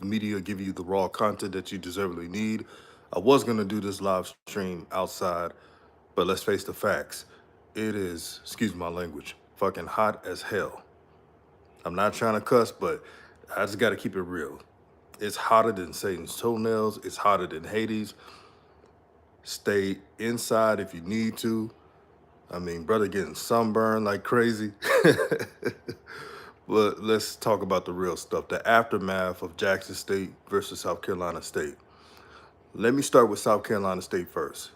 Media give you the raw content that you deservedly need. I was gonna do this live stream outside, but let's face the facts. It is, excuse my language, fucking hot as hell. I'm not trying to cuss, but I just gotta keep it real. It's hotter than Satan's toenails. It's hotter than Hades. Stay inside if you need to. I mean, brother getting sunburned like crazy. But let's talk about the real stuff, the aftermath of Jackson State versus South Carolina State. Let me start with South Carolina State first.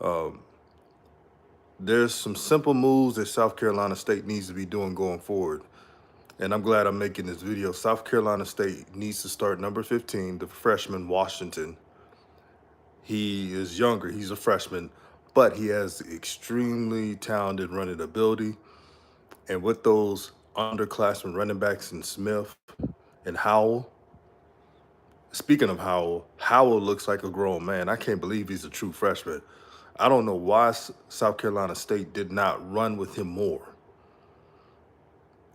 Um, there's some simple moves that South Carolina State needs to be doing going forward. And I'm glad I'm making this video. South Carolina State needs to start number 15, the freshman Washington. He is younger, he's a freshman, but he has extremely talented running ability. And with those underclassmen running backs in Smith and Howell, speaking of Howell, Howell looks like a grown man. I can't believe he's a true freshman. I don't know why South Carolina State did not run with him more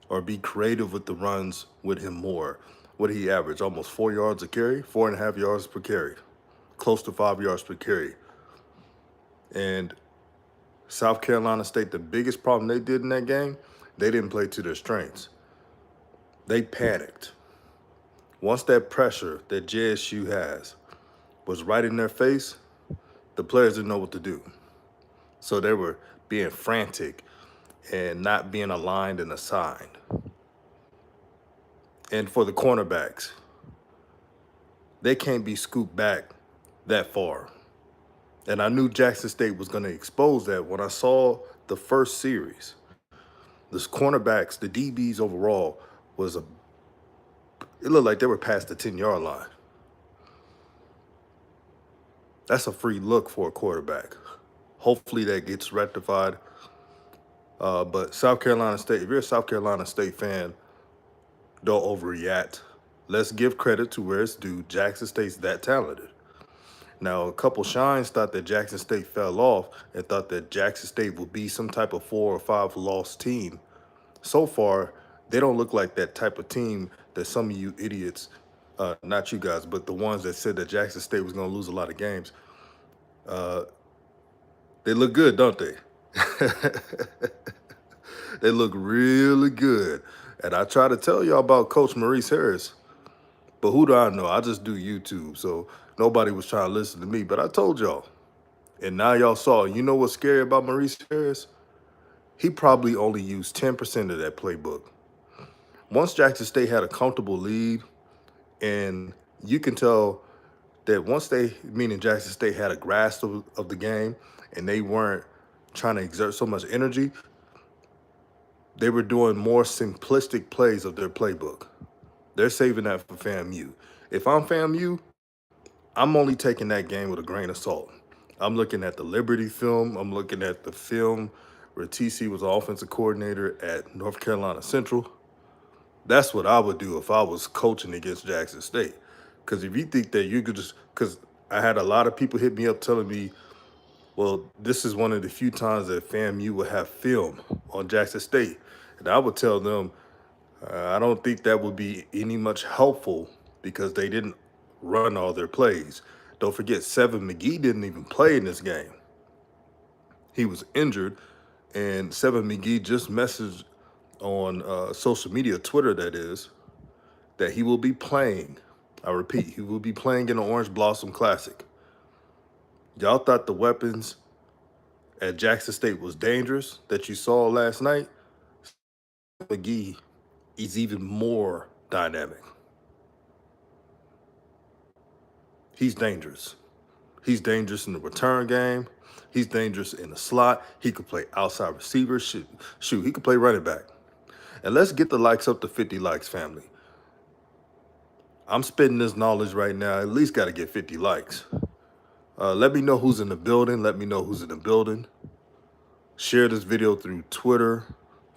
or be creative with the runs with him more. What did he average? Almost 4 yards a carry, 4.5 yards per carry, close to 5 yards per carry. And South Carolina State, the biggest problem they did in that game, they didn't play to their strengths. They panicked. Once that pressure that JSU has was right in their face, the players didn't know what to do. So they were being frantic and not being aligned and assigned. And for the cornerbacks, they can't be scooped back that far. And I knew Jackson State was going to expose that when I saw the first series. The cornerbacks, the DBs overall, it looked like they were past the 10-yard line. That's a free look for a quarterback. Hopefully that gets rectified. But South Carolina State, if you're a South Carolina State fan, don't overreact. Let's give credit to where it's due. Jackson State's that talented. Now, a couple shines thought that Jackson State fell off and thought that Jackson State would be some type of 4 or 5 loss team. So far, they don't look like that type of team that some of you idiots, not you guys, but the ones that said that Jackson State was going to lose a lot of games, they look good, don't they? They look really good. And I try to tell y'all about Coach Maurice Harris, but who do I know? I just do YouTube, so nobody was trying to listen to me, but I told y'all. And now y'all saw, you know what's scary about Maurice Harris? He probably only used 10% of that playbook. Once Jackson State had a comfortable lead, and you can tell that once meaning Jackson State had a grasp of the game, and they weren't trying to exert so much energy, they were doing more simplistic plays of their playbook. They're saving that for FAMU. If I'm FAMU, I'm only taking that game with a grain of salt. I'm looking at the Liberty film. I'm looking at the film where TC was the offensive coordinator at North Carolina Central. That's what I would do if I was coaching against Jackson State. Because if you think that you could just, because I had a lot of people hit me up telling me, well, this is one of the few times that FAMU will have film on Jackson State. And I would tell them, I don't think that would be any much helpful because they didn't run all their plays. Don't forget, Seven McGee didn't even play in this game. He was injured, and Seven McGee just messaged on social media, Twitter that is, that he will be playing. I repeat, he will be playing in the Orange Blossom Classic. Y'all thought the weapons at Jackson State was dangerous that you saw last night? McGee is even more dynamic. He's dangerous. He's dangerous in the return game. He's dangerous in the slot. He could play outside receiver. Shoot, he could play running back. And let's get the likes up to 50 likes, family. I'm spitting this knowledge right now. At least got to get 50 likes. Let me know who's in the building. Let me know who's in the building. Share this video through Twitter,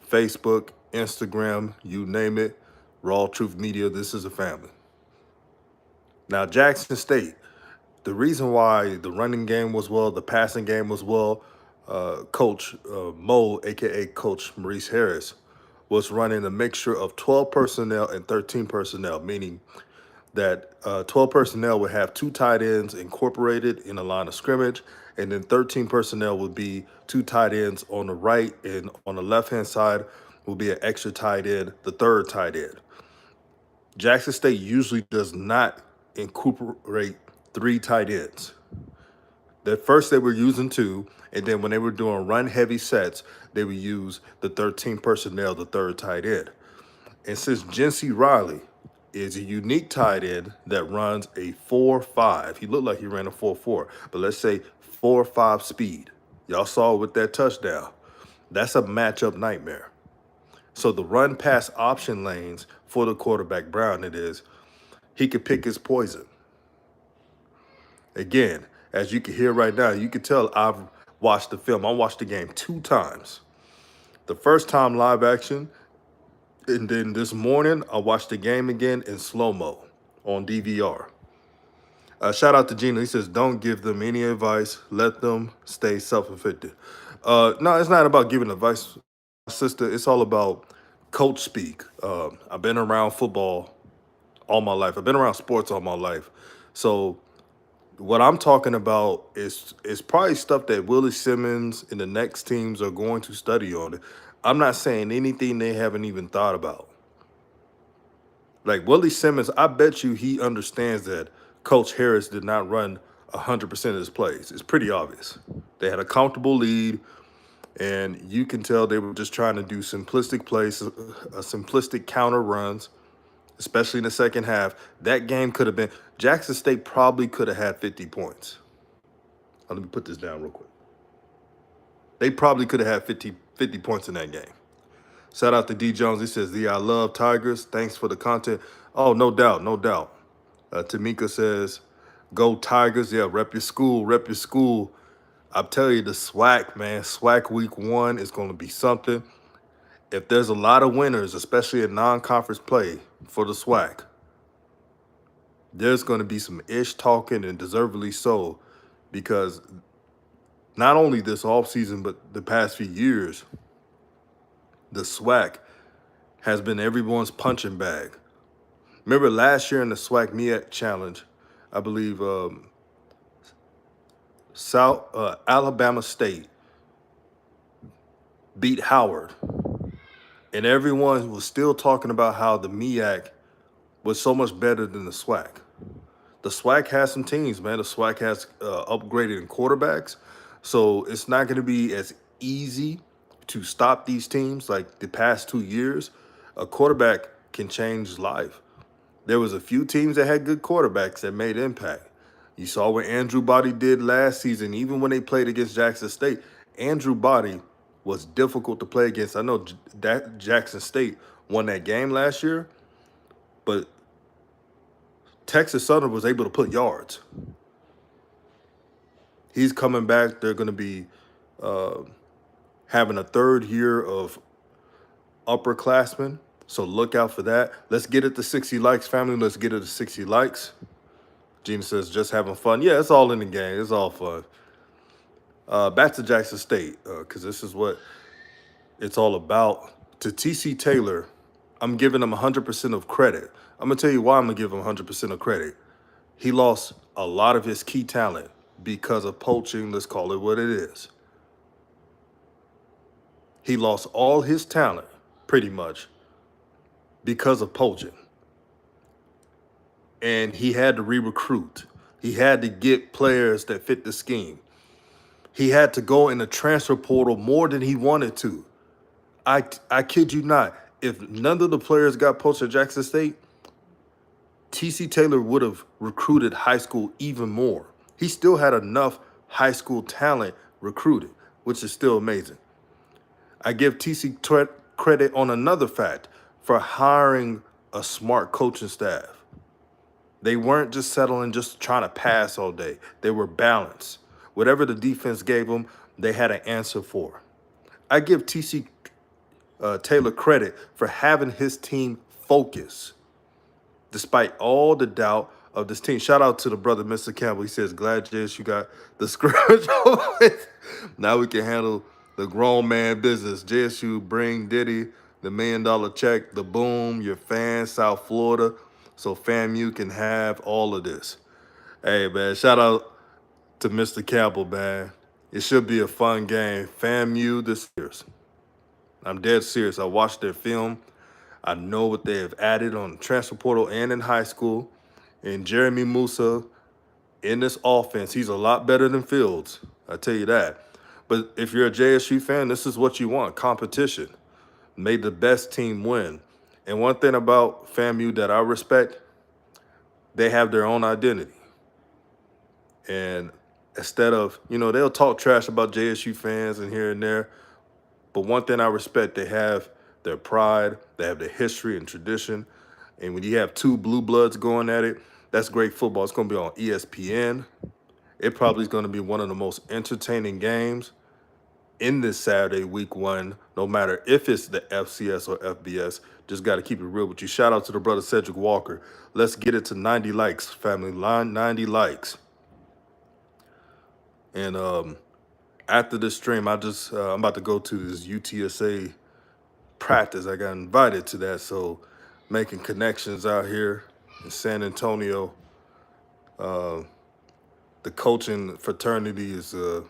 Facebook, Instagram, you name it. RawTruth Media, this is a family. Now, Jackson State, the reason why the running game was well, the passing game was well, Coach Mo, a.k.a. Coach Maurice Harris, was running a mixture of 12 personnel and 13 personnel, meaning that 12 personnel would have 2 tight ends incorporated in a line of scrimmage, and then 13 personnel would be 2 tight ends on the right, and on the left-hand side will be an extra tight end, the third tight end. Jackson State usually does not incorporate 3 tight ends. At first they were using 2, and then when they were doing run-heavy sets, they would use the 13 personnel, the third tight end. And since Jency Riley is a unique tight end that runs a 4.5, he looked like he ran a 4.4, but let's say 4.5 speed. Y'all saw it with that touchdown. That's a matchup nightmare. So the run pass option lanes for the quarterback, Brown, it is, he could pick his poison. Again, as you can hear right now, you can tell I've watched the film. I watched the game 2 times. The first time live action, and then this morning I watched the game again in slow-mo on DVR. Shout out to Gina. He says, don't give them any advice. Let them stay self-inflicted. No, it's not about giving advice, sister. It's all about coach speak. I've been around football all my life. I've been around sports all my life. So what I'm talking about is probably stuff that Willie Simmons and the next teams are going to study on it. I'm not saying anything they haven't even thought about. Like Willie Simmons, I bet you he understands that Coach Harris did not run 100% of his plays. It's pretty obvious. They had a comfortable lead, and you can tell they were just trying to do simplistic plays, simplistic counter runs, especially in the second half. That game could have been, Jackson State probably could have had 50 points. Let me put this down real quick. They probably could have had 50 points in that game. Shout out to D Jones. He says, "Yeah, I love Tigers. Thanks for the content." Oh, no doubt, no doubt. Tamika says, "Go Tigers. Yeah, rep your school, rep your school." I'll tell you, the SWAC, man, SWAC week 1 is going to be something. If there's a lot of winners, especially in non-conference play for the SWAC, there's going to be some ish talking, and deservedly so, because not only this offseason, but the past few years, the SWAC has been everyone's punching bag. Remember last year in the SWAC MEAC Challenge, I believe Alabama State beat Howard, and everyone was still talking about how the MEAC was so much better than the SWAC. The SWAC has some teams, man. The SWAC has upgraded in quarterbacks, so it's not going to be as easy to stop these teams like the past 2 years. A quarterback can change life. There was a few teams that had good quarterbacks that made impact. You saw what Andrew Body did last season, even when they played against Jackson State. Andrew Body was difficult to play against. I know that Jackson State won that game last year, but Texas Southern was able to put yards. He's coming back. They're going to be having a 3rd year of upperclassmen, so look out for that. Let's get it to 60 likes, family. Let's get it to 60 likes. Gina says, just having fun. Yeah, it's all in the game. It's all fun. Back to Jackson State, because this is what it's all about. To T.C. Taylor, I'm giving him 100% of credit. I'm going to tell you why I'm going to give him 100% of credit. He lost a lot of his key talent because of poaching. Let's call it what it is. He lost all his talent, pretty much, because of poaching. And he had to re-recruit. He had to get players that fit the scheme. He had to go in the transfer portal more than he wanted to. I kid you not. If none of the players got poached at Jackson State, T.C. Taylor would have recruited high school even more. He still had enough high school talent recruited, which is still amazing. I give T.C. credit on another fact for hiring a smart coaching staff. They weren't just settling, just trying to pass all day. They were balanced. Whatever the defense gave them, they had an answer for. I give T.C. Taylor credit for having his team focus despite all the doubt of this team. Shout out to the brother, Mr. Campbell. He says, glad, Jess, you got the scrimmage over with. Now we can handle the grown man business. JSU, bring Diddy the $1 million check, the boom, your fans, South Florida. so FAMU can have all of this. Hey, man, shout out to Mr. Campbell, man. It should be a fun game. FAMU this year. I'm dead serious. I watched their film. I know what they have added on the transfer portal and in high school. And Jeremy Musa in this offense, he's a lot better than Fields. I tell you that. But if you're a JSU fan, this is what you want: competition. Made the best team win. And one thing about FAMU that I respect, they have their own identity. And instead of, they'll talk trash about JSU fans and here and there. But one thing I respect, they have their pride, they have their history and tradition. And when you have two blue bloods going at it, that's great football. It's going to be on ESPN. It probably is going to be one of the most entertaining games in this Saturday, week 1, no matter if it's the FCS or FBS. Just got to keep it real with you. Shout out to the brother Cedric Walker. Let's get it to 90 likes, family. Line 90 likes. And after this stream, I'm about to go to this UTSA practice. I got invited to that, so making connections out here in San Antonio. The coaching fraternity is a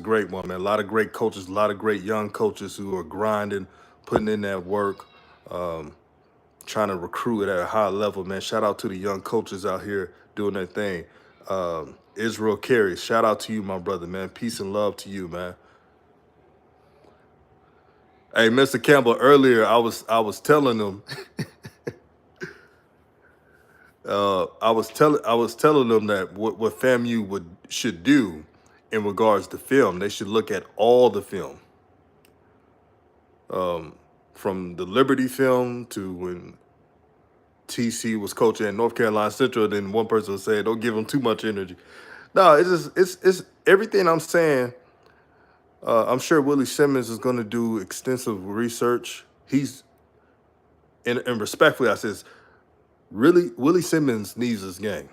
great one, man. A lot of great coaches, a lot of great young coaches who are grinding, putting in that work, trying to recruit at a high level, man. Shout out to the young coaches out here doing their thing. Israel Carey, shout out to you, my brother, man. Peace and love to you, man. Hey, Mr. Campbell, earlier I was telling them, I was telling them that what FAMU should do in regards to film, they should look at all the film, from the Liberty film to when TC was coaching at North Carolina Central. Then one person was saying, "Don't give them too much energy." No, it's everything I'm saying. I'm sure Willie Simmons is going to do extensive research. And respectfully, I says, really, Willie Simmons needs this game.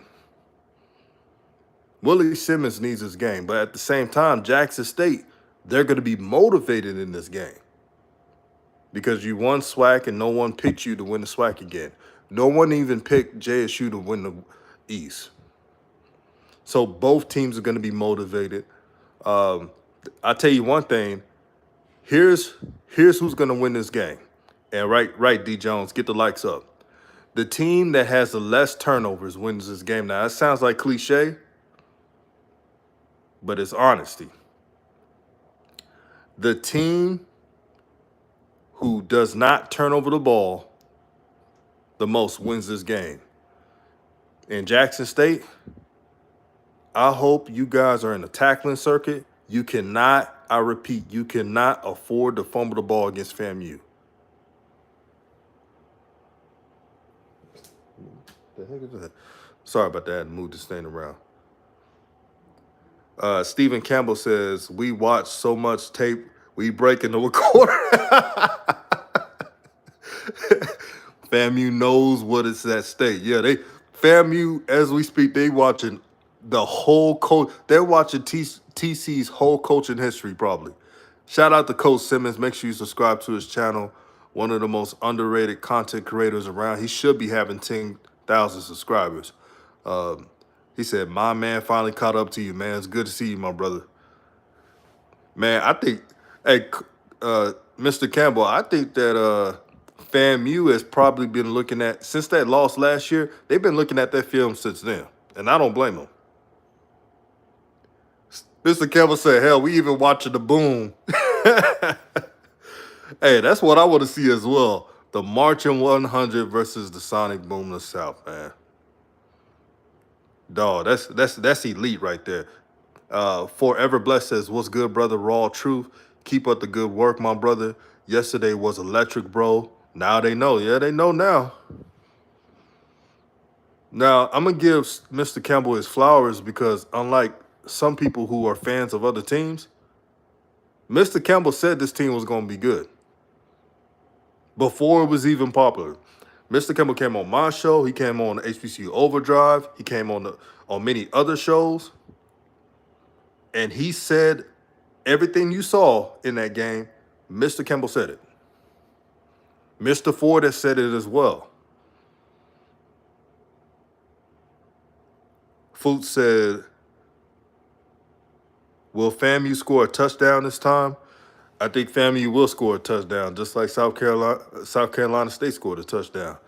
Willie Simmons needs this game. But at the same time, Jackson State, they're going to be motivated in this game because you won SWAC and no one picked you to win the SWAC again. No one even picked JSU to win the East. So both teams are going to be motivated. I'll tell you one thing. Here's who's going to win this game. And right, D. Jones, get the likes up. The team that has the less turnovers wins this game. Now, that sounds like cliche, but it's honesty. The team who does not turn over the ball the most wins this game. In Jackson State, I hope you guys are in the tackling circuit. You cannot, I repeat, you cannot afford to fumble the ball against FAMU. The heck is that? Sorry about that. I moved this thing around. Stephen Campbell says, we watch so much tape, we break into a quarter. FAMU knows what is at stake. Yeah, FAMU, as we speak, they watching the whole coach. They're watching TC's whole coaching history, probably. Shout out to Coach Simmons. Make sure you subscribe to his channel. One of the most underrated content creators around. He should be having 10,000 subscribers. He said, my man finally caught up to you, man. It's good to see you, my brother. Man, I think, hey, Mr. Campbell, I think that FAMU has probably been looking at, since that loss last year, they've been looking at that film since then. And I don't blame them. Mr. Campbell said, hell, we even watching the boom. Hey, that's what I want to see as well. The Marching 100 versus the Sonic Boom of the South, man. Dog, that's elite right there. Forever Blessed says, what's good, brother? RawTruth. Keep up the good work, my brother. Yesterday was electric, bro. Now they know. Yeah, they know now. Now, I'm going to give Mr. Campbell his flowers because unlike some people who are fans of other teams, Mr. Campbell said this team was going to be good before it was even popular. Mr. Campbell came on my show. He came on HBCU Overdrive. He came on many other shows. And he said everything you saw in that game, Mr. Campbell said it. Mr. Ford has said it as well. Foot said, will FAMU score a touchdown this time? I think FAMU will score a touchdown, just like South Carolina State scored a touchdown.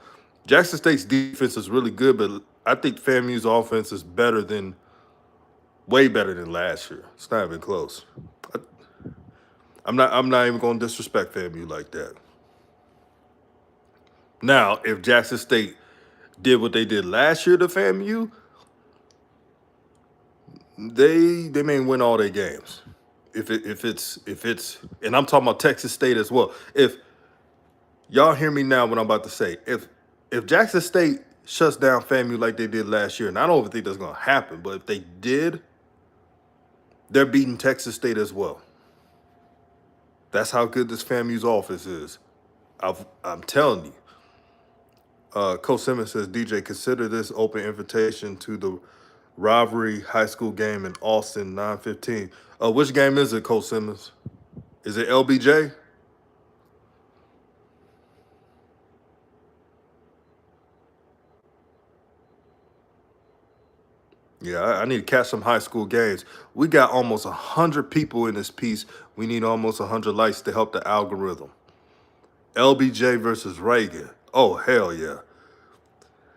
Jackson State's defense is really good, but I think FAMU's offense is way better than last year. It's not even close. I'm not even going to disrespect FAMU like that. Now, if Jackson State did what they did last year to FAMU, they may win all their games. If it's and I'm talking about Texas State as well. If y'all hear me now, what I'm about to say, if Jackson State shuts down FAMU like they did last year, and I don't think that's gonna happen, but if they did, they're beating Texas State as well. That's how good this FAMU's offense is. I'm telling you. Coach Simmons says, DJ, consider this open invitation to the rivalry high school game in Austin, 9/15. Which game is it, Coach Simmons? Is it LBJ? Yeah, I need to catch some high school games. We got almost 100 people in this piece. We need almost 100 likes to help the algorithm. LBJ versus Reagan. Oh, hell yeah.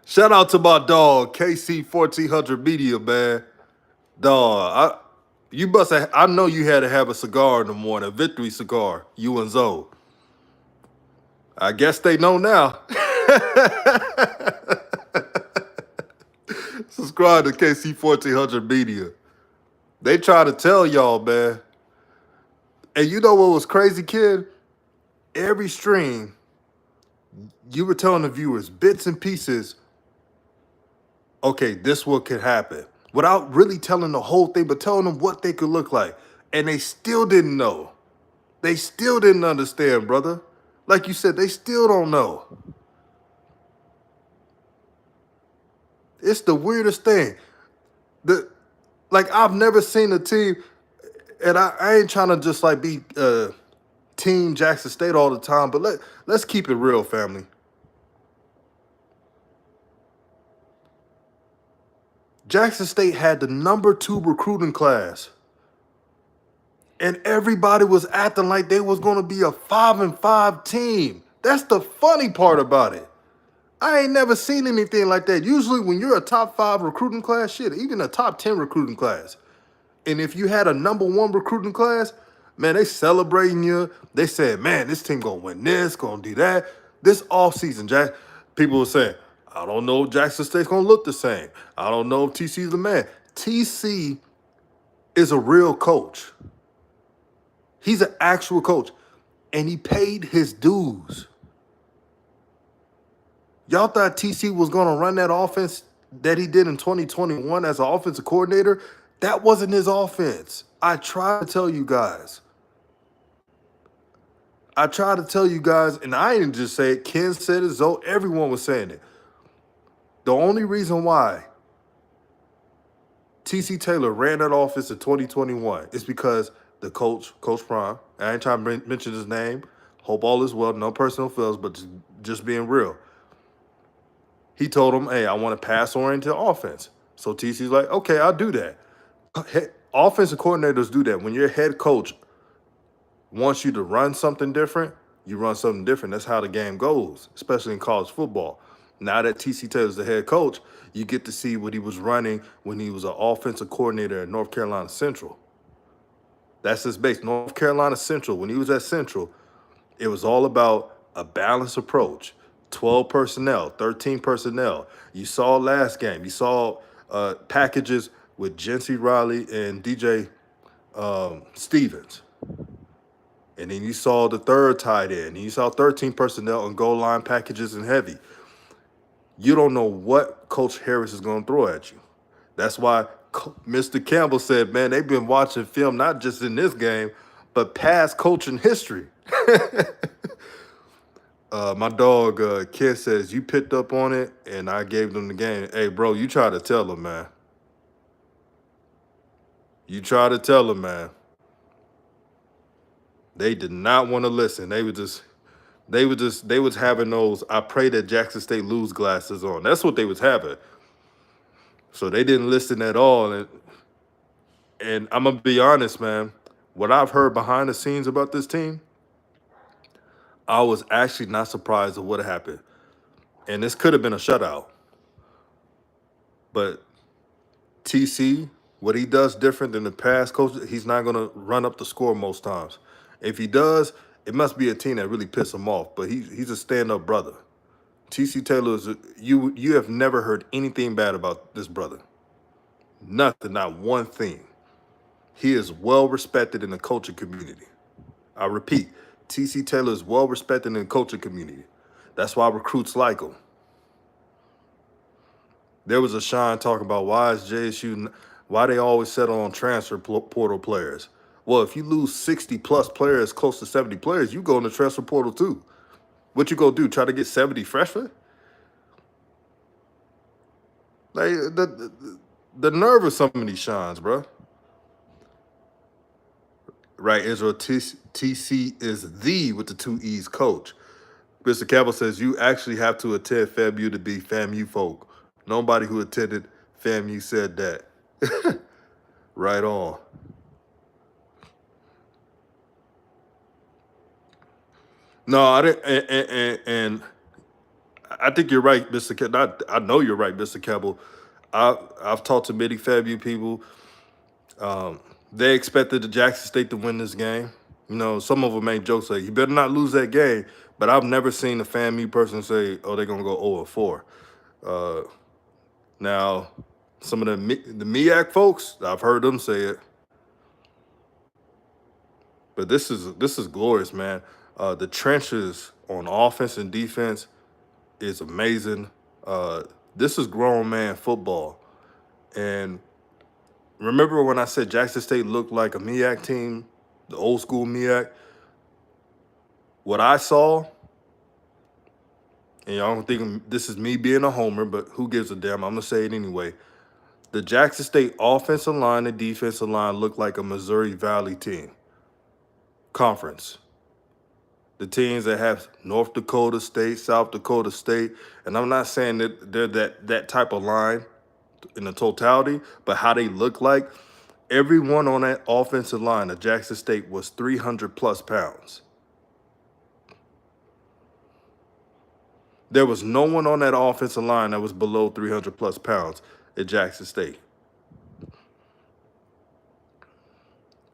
Shout out to my dog, KC 1400 Media, man. Dog, I know you had to have a cigar in the morning, a victory cigar, you and Zoe. I guess they know now. Subscribe to KC 1400 Media. They try to tell y'all, man. And you know what was crazy, kid? Every stream, you were telling the viewers bits and pieces. Okay, this what could happen, without really telling the whole thing, but telling them what they could look like. And they still didn't know. They still didn't understand, brother. Like you said, they still don't know. It's the weirdest thing. Like, I've never seen a team, and I ain't trying to just like be Team Jackson State all the time, but let's keep it real, family. Jackson State had the #2 recruiting class. And everybody was acting like they was going to be a 5-5 team. That's the funny part about it. I ain't never seen anything like that. Usually when you're a top 5 recruiting class, shit, even a top 10 recruiting class, and if you had a #1 recruiting class, man, they celebrating you. They said, man, this team going to win this, going to do that. This offseason, Jack, people were saying, I don't know if Jackson State's going to look the same. I don't know if TC's the man. TC is a real coach. He's an actual coach, and he paid his dues. Y'all thought TC was going to run that offense that he did in 2021 as an offensive coordinator? That wasn't his offense. I try to tell you guys. And I didn't just say it. Ken said it, Zoe, everyone was saying it. The only reason why TC Taylor ran that offense in 2021 is because the Coach Prime, I ain't trying to mention his name, hope all is well, no personal feelings, but just being real. He told him, hey, I want a pass-oriented offense. So TC's like, okay, I'll do that. Offensive coordinators do that. When your head coach wants you to run something different, you run something different. That's how the game goes, especially in college football. Now that TC Taylor's the head coach, you get to see what he was running when he was an offensive coordinator at North Carolina Central. That's his base. North Carolina Central, when he was at Central, it was all about a balanced approach. 12 personnel, 13 personnel. You saw last game. You saw packages with Jency Riley and DJ Stevens. And then you saw the third tight end. And you saw 13 personnel on goal line packages and heavy. You don't know what Coach Harris is going to throw at you. That's why Mr. Campbell said, man, they've been watching film not just in this game, but past coaching history. My dog, Ken, says, you picked up on it, and I gave them the game. Hey, bro, you try to tell them, man. You try to tell them, man. They did not want to listen. They was having those, I pray that Jackson State lose glasses on. That's what they was having. So they didn't listen at all. And I'm gonna be honest, man. What I've heard behind the scenes about this team, I was actually not surprised at what happened. And this could have been a shutout. But TC, what he does different than the past coach, he's not gonna run up the score most times. If he does, it must be a team that really pissed him off. But he's a stand-up brother. TC Taylor you have never heard anything bad about this brother. Nothing, not one thing. He is well respected in the coaching community. I repeat, TC Taylor is well respected in the coaching community. That's why recruits like him. There was a Sean talking about why they always settle on transfer portal players. Well, if you lose 60 plus players, close to 70 players, you go in the transfer portal too. What you gonna do? Try to get 70 freshmen? Like the nerve of some of these Seans, bro. Right, Israel TC is the with the two E's coach. Mr. Campbell says you actually have to attend FAMU to be FAMU folk. Nobody who attended FAMU said that. Right on. No, I didn't, and I think you're right, Mr. Campbell. I know you're right, Mr. Campbell. I've talked to many FAMU people. They expected the Jackson State to win this game. You know, some of them made jokes like, "You better not lose that game." But I've never seen a FAMU person say, "Oh, they're gonna go 0-4." Now, some of the MEAC folks, I've heard them say it. But this is glorious, man. The trenches on offense and defense is amazing. This is grown man football. And remember when I said Jackson State looked like a MEAC team, the old school MEAC? What I saw, and y'all don't think this is me being a homer, but who gives a damn? I'm going to say it anyway. The Jackson State offensive line and defensive line looked like a Missouri Valley team. Conference. The teams that have North Dakota State, South Dakota State, and I'm not saying that they're that type of line in the totality, but how they look like. Everyone on that offensive line at Jackson State was 300 plus pounds. There was no one on that offensive line that was below 300 plus pounds at Jackson State.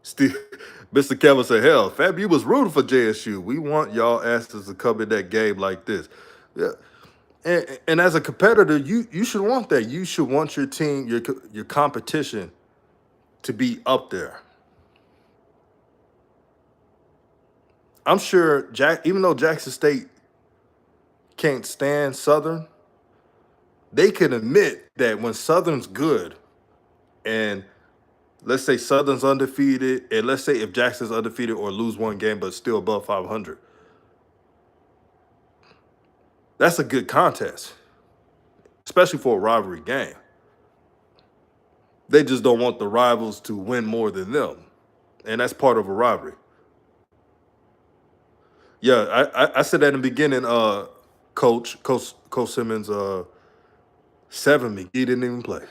Steve, Mr. Kevin said, "Hell, FAMU was rooting for JSU. We want y'all asses to come in that game like this." Yeah. And as a competitor, you should want that. You should want your team, your competition, to be up there. I'm sure even though Jackson State can't stand Southern, they can admit that when Southern's good, and let's say Southern's undefeated, and let's say if Jackson's undefeated or lose one game but still above 500, that's a good contest, especially for a rivalry game. They just don't want the rivals to win more than them, and that's part of a rivalry. Yeah, I said that in the beginning. Coach Simmons, 7 McGee didn't even play.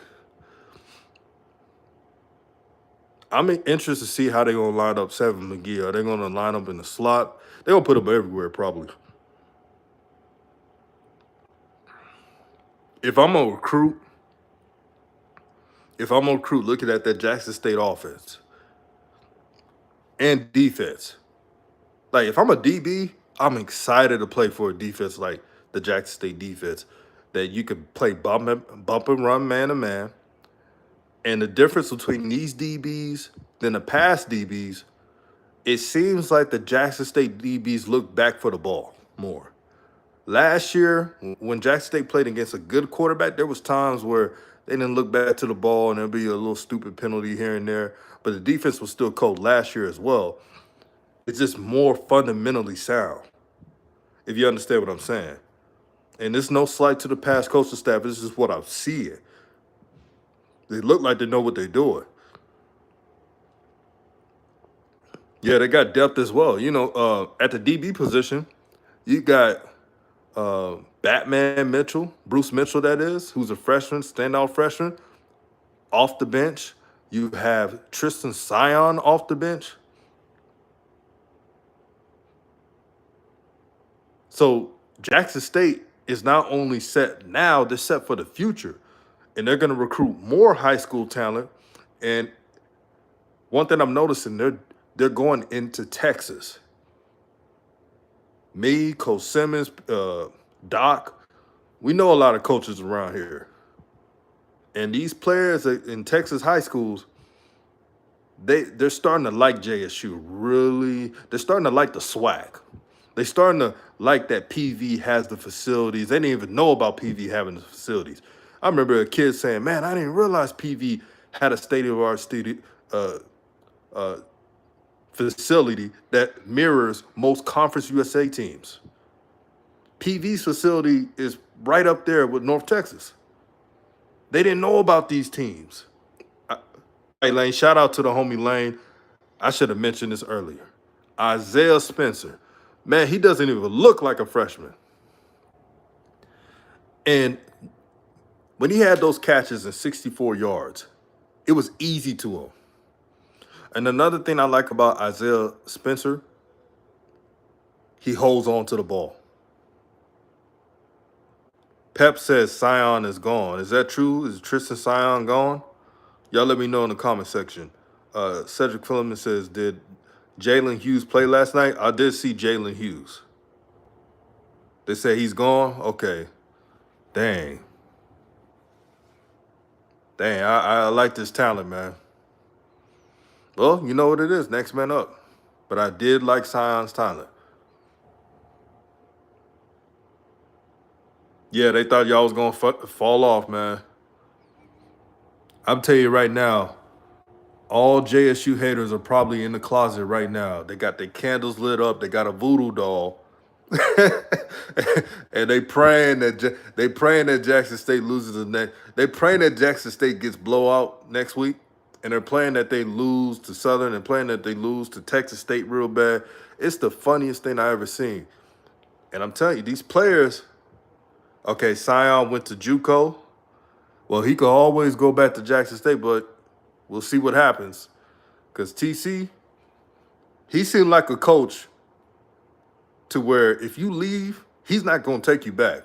I'm interested to see how they're gonna line up 7 McGee. Are they gonna line up in the slot? They're gonna put him everywhere probably. If I'm a recruit looking at that Jackson State offense and defense, like if I'm a DB, I'm excited to play for a defense like the Jackson State defense that you could play bump and run man to man. And the difference between these DBs than the past DBs, it seems like the Jackson State DBs look back for the ball more. Last year, when Jackson State played against a good quarterback, there was times where they didn't look back to the ball and there'd be a little stupid penalty here and there. But the defense was still cold last year as well. It's just more fundamentally sound, if you understand what I'm saying. And it's no slight to the past coaching staff. This is what I'm seeing. They look like they know what they're doing. Yeah, they got depth as well. You know, at the DB position, you got Batman Mitchell, Bruce Mitchell, that is, who's a freshman, standout freshman. off the bench. You have Tristan Sion off the bench. So Jackson State is not only set now, they're set for the future. And they're going to recruit more high school talent. And one thing I'm noticing, they're going into Texas. Me, Coach Simmons, Doc, we know a lot of coaches around here. And these players in Texas high schools, they're starting to like JSU. Really, they're starting to like the SWAC. They're starting to like that PV has the facilities. They didn't even know about PV having the facilities. I remember a kid saying, "Man, I didn't realize PV had a state-of-the-art facility that mirrors most Conference USA teams." PV's facility is right up there with North Texas. They didn't know about these teams. Hey, Lane, shout out to the homie Lane. I should have mentioned this earlier. Isaiah Spencer. Man, he doesn't even look like a freshman. And when he had those catches in 64 yards, it was easy to him. And another thing I like about Isaiah Spencer, he holds on to the ball. Pep says Sion is gone. Is that true? Is Tristan Sion gone? Y'all let me know in the comment section. Cedric Philliman says, did Jalen Hughes play last night? I did see Jalen Hughes. They say he's gone? Okay. Dang, I like this talent, man. Well, you know what it is. Next man up. But I did like Sion's talent. Yeah, they thought y'all was going to fall off, man. I'm telling you right now, all JSU haters are probably in the closet right now. They got their candles lit up. They got a voodoo doll. And they praying that Jackson State loses the next. They praying that Jackson State gets blowout next week, and they're playing that they lose to Southern and playing that they lose to Texas State real bad. It's the funniest thing I ever seen. And I'm telling you, these players. Okay, Sion went to JUCO. Well, he could always go back to Jackson State, but we'll see what happens. Because TC, he seemed like a coach to where if you leave, he's not going to take you back.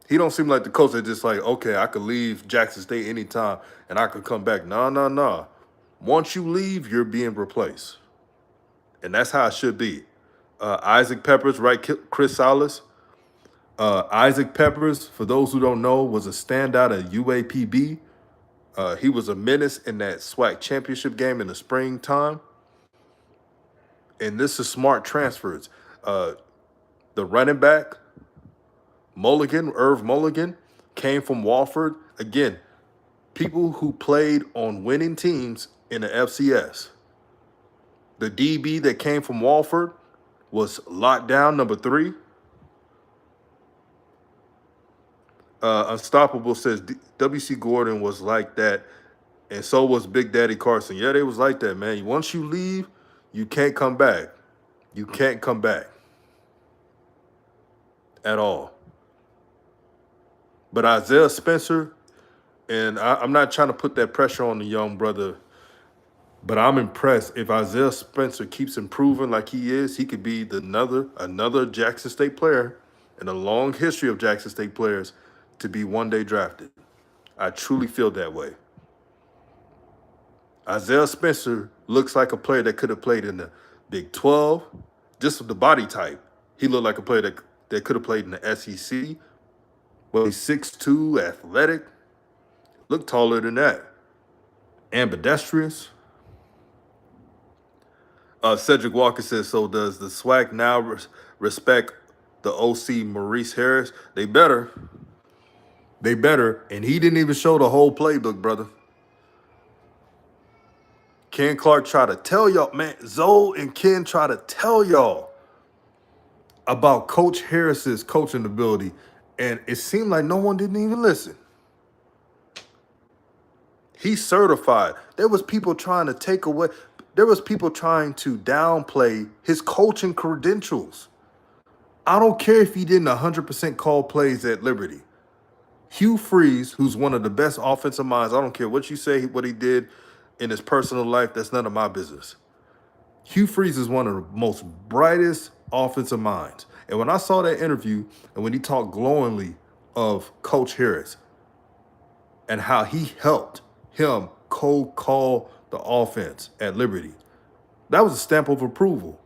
He don't seem like the coach that just like, okay, I could leave Jackson State anytime and I could come back. No. Once you leave, you're being replaced. And that's how it should be. Isaac Peppers, right? Chris Salas. Isaac Peppers, for those who don't know, was a standout at UAPB. He was a menace in that SWAC championship game in the springtime. And this is smart transfers. The running back, Irv Mulligan, came from Wofford. Again, people who played on winning teams in the FCS. The DB that came from Wofford was lockdown number 3. Unstoppable says W.C. Gordon was like that, and so was Big Daddy Carson. Yeah, they was like that, man. Once you leave, you can't come back. You can't come back at all. But Isaiah Spencer, and I'm not trying to put that pressure on the young brother, but I'm impressed. If Isaiah Spencer keeps improving like he is, he could be another Jackson State player in a long history of Jackson State players to be one day drafted. I truly feel that way. Isaiah Spencer looks like a player that could have played in the Big 12, just with the body type. He looked like a player that could have played in the SEC. Well, he's 6'2", athletic, looked taller than that. Ambidextrous. Cedric Walker says, so does the SWAC now respect the OC Maurice Harris? They better. And he didn't even show the whole playbook, brother. Ken Clark tried to tell y'all, man, Zoe and Ken try to tell y'all about Coach Harris's coaching ability, and it seemed like no one didn't even listen. He's certified. There was people trying to downplay his coaching credentials. I don't care if he didn't 100% call plays at Liberty. Hugh Freeze, who's one of the best offensive minds, I don't care what you say, what he did in his personal life, that's none of my business. Hugh Freeze is one of the most brightest offensive minds. And when I saw that interview and when he talked glowingly of Coach Harris and how he helped him cold call the offense at Liberty, that was a stamp of approval.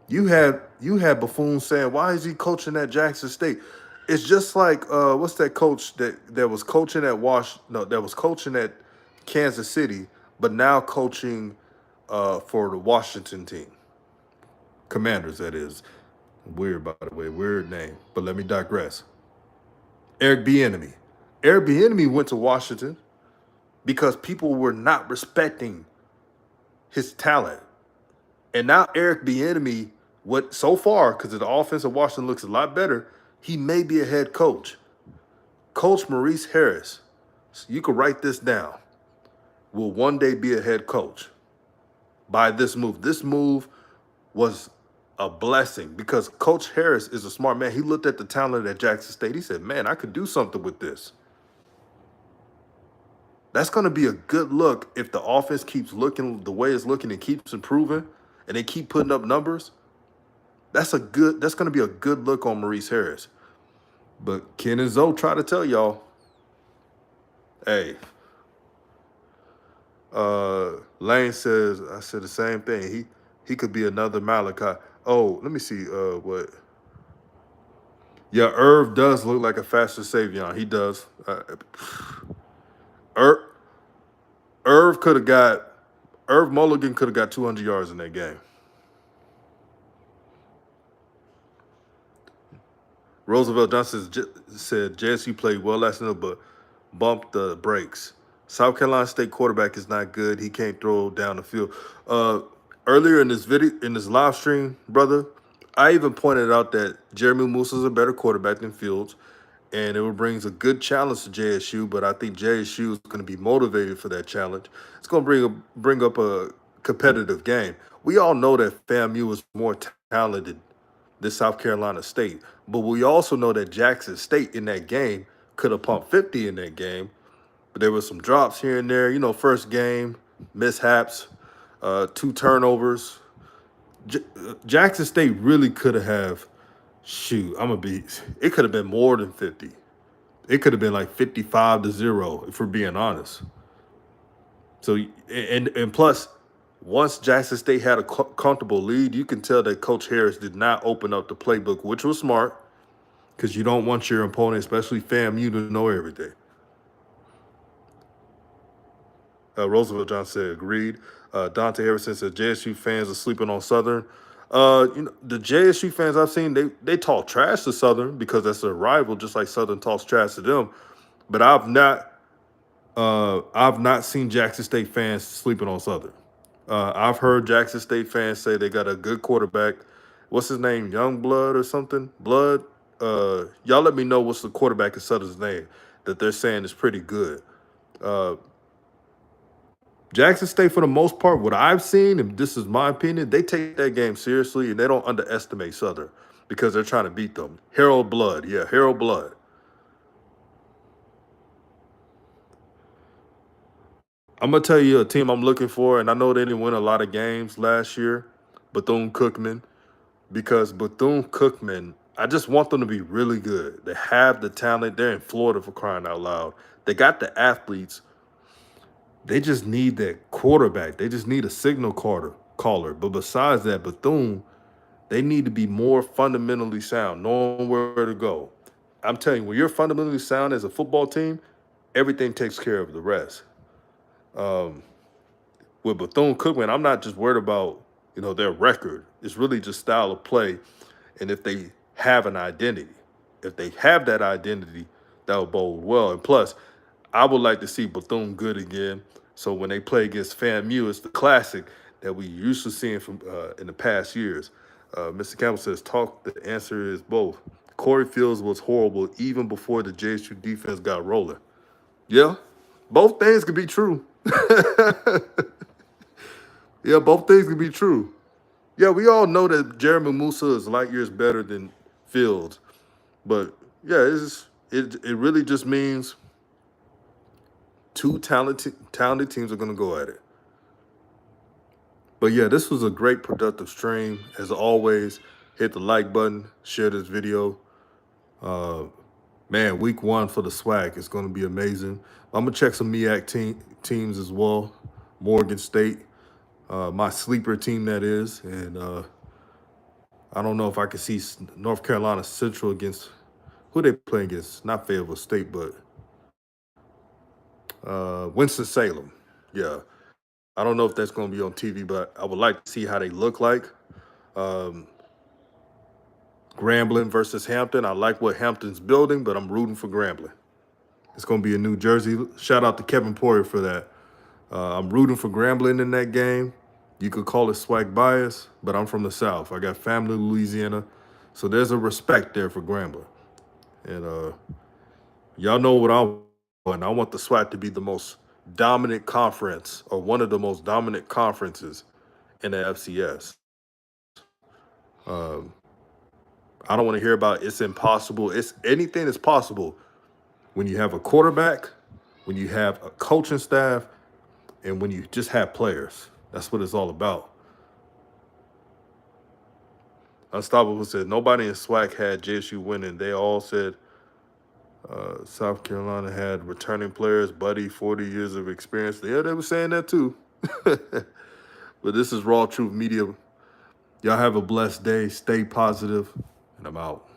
You had Buffoon saying, "Why is he coaching at Jackson State?" It's just like what's that coach that was coaching at that was coaching at Kansas City, but now coaching for the Washington team, Commanders. That is weird, by the way, weird name. But let me digress. Eric Bieniemy. Eric Bieniemy went to Washington because people were not respecting his talent. And now Eric Bieniemy, what so far, because the offense of Washington looks a lot better, he may be a head coach. Coach Maurice Harris, you can write this down, will one day be a head coach by this move. This move was a blessing because Coach Harris is a smart man. He looked at the talent at Jackson State. He said, man, I could do something with this. That's going to be a good look if the offense keeps looking the way it's looking and keeps improving and they keep putting up numbers. That's going to be a good look on Maurice Harris. But Ken and Zoe try to tell y'all, hey, Lane says, I said the same thing. He could be another Malachi. Oh, let me see what. Yeah, Irv does look like a faster Savion. He does. Irv Mulligan could have got 200 yards in that game. Roosevelt Johnson said JSU played well last night, but bumped the brakes. South Carolina State quarterback is not good. He can't throw down the field. Earlier in this live stream, brother, I even pointed out that Jeremy Musa is a better quarterback than Fields, and it brings a good challenge to JSU. But I think JSU is going to be motivated for that challenge. It's going to bring up a competitive game. We all know that FAMU is more talented than South Carolina State, but we also know that Jackson State in that game could have pumped 50 in that game. But there were some drops here and there. You know, first game, mishaps, 2 turnovers. Jackson State really could have, it could have been more than 50. It could have been like 55-0, if we're being honest. So, and plus, once Jackson State had a comfortable lead, you can tell that Coach Harris did not open up the playbook, which was smart, because you don't want your opponent, especially FAMU, to know everything. Roosevelt Johnson said, agreed. Dante Harrison said, JSU fans are sleeping on Southern. The JSU fans I've seen, they talk trash to Southern because that's their rival, just like Southern talks trash to them. But I've not seen Jackson State fans sleeping on Southern. I've heard Jackson State fans say they got a good quarterback. What's his name? Youngblood or something? Blood? Y'all let me know what's the quarterback of Southern's name that they're saying is pretty good. Jackson State, for the most part, what I've seen, and this is my opinion, they take that game seriously and they don't underestimate Southern because they're trying to beat them. Harold Blood. Yeah, Harold Blood. I'm going to tell you a team I'm looking for, and I know they didn't win a lot of games last year, Bethune-Cookman, because Bethune-Cookman, I just want them to be really good. They have the talent. They're in Florida, for crying out loud. They got the athletes. They just need that quarterback. They just need a signal caller. But besides that, Bethune, they need to be more fundamentally sound, knowing where to go. I'm telling you, when you're fundamentally sound as a football team, everything takes care of the rest. With Bethune-Cookman, I'm not just worried about, their record. It's really just style of play and if they have an identity. If they have that identity, that will bode well. And plus, I would like to see Bethune good again. So when they play against FAMU, it's the classic that we used to seeing from in the past years. Mr. Campbell says, the answer is both. Corey Fields was horrible even before the JSU defense got rolling. Yeah, both things could be true. Yeah, both things could be true. Yeah, we all know that Jeremy Musa is light years better than Fields. But Yeah, it really just means two talented teams are gonna go at it. But yeah, this was a great productive stream. As always, hit the like button, share this video. Uh, man, week one for the SWAC is going to be amazing. I'm gonna check some teams as well. Morgan State, my sleeper team that is, and I don't know if I can see North Carolina Central against who they play against. Not Fayetteville State, but Winston Salem. Yeah, I don't know if that's going to be on TV, but I would like to see how they look like. Um, Grambling versus Hampton. I like what Hampton's building, but I'm rooting for Grambling. It's going to be in New Jersey. Shout out to Kevin Poirier for that. I'm rooting for Grambling in that game. You could call it SWAC bias, but I'm from the South. I got family in Louisiana, so there's a respect there for Grambling. And y'all know what I want. I want the SWAC to be the most dominant conference, or one of the most dominant conferences in the FCS. Um, I don't want to hear about it's impossible. It's anything is possible when you have a quarterback, when you have a coaching staff, and when you just have players. That's what it's all about. Unstoppable said nobody in SWAC had JSU winning. They all said South Carolina had returning players, Buddy, 40 years of experience. Yeah, they were saying that too. But this is RawTruth Media. Y'all have a blessed day. Stay positive, and I'm out.